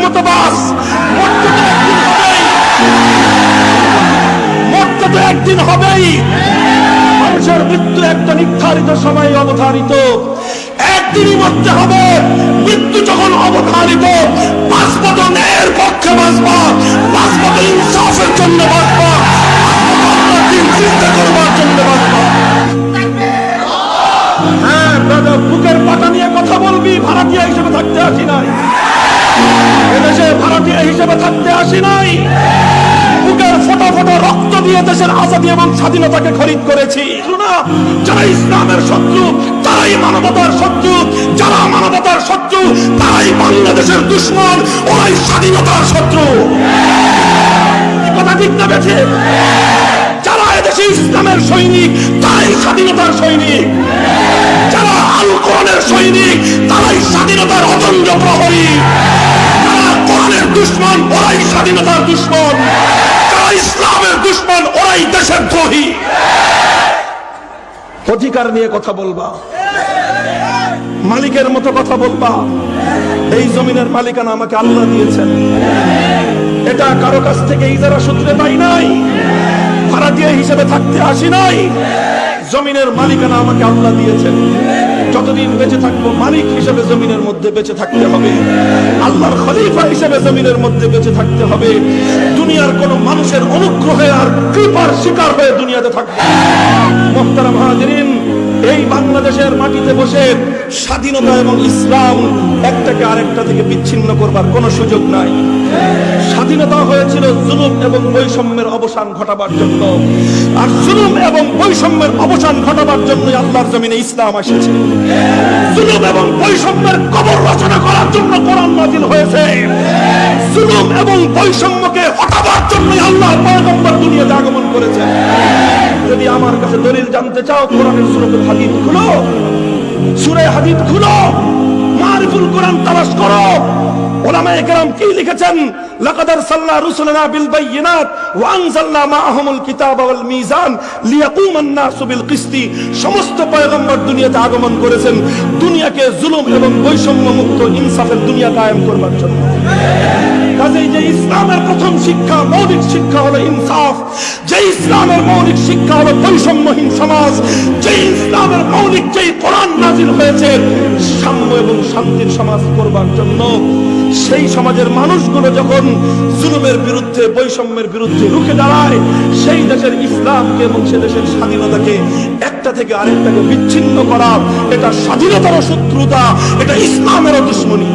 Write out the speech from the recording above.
মতো বাস, মরতে তো একদিন হবেই। মানুষের মৃত্যু একটা নির্ধারিত সময়ে অবধারিত, একদিনই মরতে হবে। মৃত্যু যখন অবধারিত, বাঁচবা তো ন্যায়ের পক্ষে বাঁচবা, বাঁচবা তো ইনসাফের জন্য বাঁচবা, চিন্তা করবার জন্য বাঁচবা। হ্যাঁ দাদা, বুকের পাটা নিয়ে কথা বলবি, ভাড়াটিয়া হিসেবে থাকতে আসি নাই, এদেশে ভাড়াটিয়া হিসেবে থাকতে আসি নাই। বুকের ফোটা ফোটা রক্ত দিয়ে দেশের আজাদী এবং স্বাধীনতাকে খরিদ করেছি। যারা ইসলামের শত্রু তারাই মানবতার শত্রু, যারা মানবতার শত্রু তারাই বাংলাদেশের দুশ্মন, ওরাই স্বাধীনতার শত্রু। কথা ঠিক না বেঠে? যারা এদেশে ইসলামের সৈনিক তারাই স্বাধীনতার সৈনিক, যারা আল কোরআনের সৈনিক তারাই স্বাধীনতার অদম্য প্রহরী, যারা কোরআনের দুশ্মন ওরাই স্বাধীনতার দুশ্মন, যারা ইসলামের দুশ্মন ওরাই দেশের দ্রোহী। অধিকার নিয়ে কথা বলবা, মালিকের মতো কথা বলবা। এই জমিনের মালিকানা আমাকে আল্লাহ দিয়েছেন, এটা কারো কাছ থেকে ইজারা সূত্রে পাই নাই, ভাড়াটিয়া হিসেবে থাকতে আসি নাই। জমিনের মালিকানা আমাকে আল্লাহ দিয়েছেন, যতদিন বেঁচে থাকবো মালিক হিসেবে জমিনের মধ্যে বেঁচে থাকতে হবে, আল্লাহর খলিফা হিসেবে জমিনের মধ্যে বেঁচে থাকতে হবে। দুনিয়ার কোন মানুষের অনুগ্রহে আর কৃপার শিকার হয়ে দুনিয়াতে থাকবে। মুহতারাম হাজিরিন, এই বাংলাদেশের মাটিতে বসে স্বাধীনতা এবং ইসলাম একটাকে আরেকটা থেকে বিচ্ছিন্ন করবার কোনো সুযোগ নাই। স্বাধীনতা হয়েছিল জুলুম এবং বৈষম্যের অবসান ঘটাবার জন্য, আর জুলুম এবং বৈষম্যের অবসান ঘটাবার জন্য আল্লাহর জমিনে ইসলাম এসেছে। জুলুম এবং বৈষম্যের কবর রচনা করার জন্য কোরআন নাযিল হয়েছে। জুলুম এবং বৈষম্যকে হটাবার জন্য আল্লাহর পয়গম্বর দুনিয়াতে আগমন করেছেন। যদি আমার কাছে দলিল জানতে চাও, কোরআনের সূরাতুল হাদীদ খুলো, সূরা হাদীদ খুলো, মারিফুল কোরআন তালাশ করো। উলামায়ে কেরাম কি লিখেছেন? লাকাদ আরসালনা রুসুলানা বিল বাইয়িনাত ওয়া আনজালনা মাআহুমুল কিতাবা ওয়াল মিজান লিয়াকুমান নাসু বিল কিসতি। সমস্ত পয়গম্বর দুনিয়াতে আগমন করেছেন দুনিয়াকে জুলুম এবং বৈষম্য মুক্ত ইনসাফের দুনিয়া কায়েম করবার জন্য। কাজেই যে ইসলামের প্রথম শিক্ষা, মৌলিক শিক্ষা হলো ইনসাফ, যে ইসলামের মৌলিক শিক্ষা হলো বৈষম্যহীন সমাজ, যে ইসলামের মৌলিক যেই কোরআন নাযিল হয়েছে সাম্য এবং শান্তির সমাজ করবার জন্য, সেই সমাজের মানুষগুলো যখন জুলুমের বিরুদ্ধে, বৈষম্যের বিরুদ্ধে রুখে দাঁড়ায়, সেই দেশের ইসলামকে এবং সে দেশের স্বাধীনতাকে একটা থেকে আরেকটাকে বিচ্ছিন্ন করা, এটা স্বাধীনতারও শত্রুতা, এটা ইসলামেরও দুশমনী।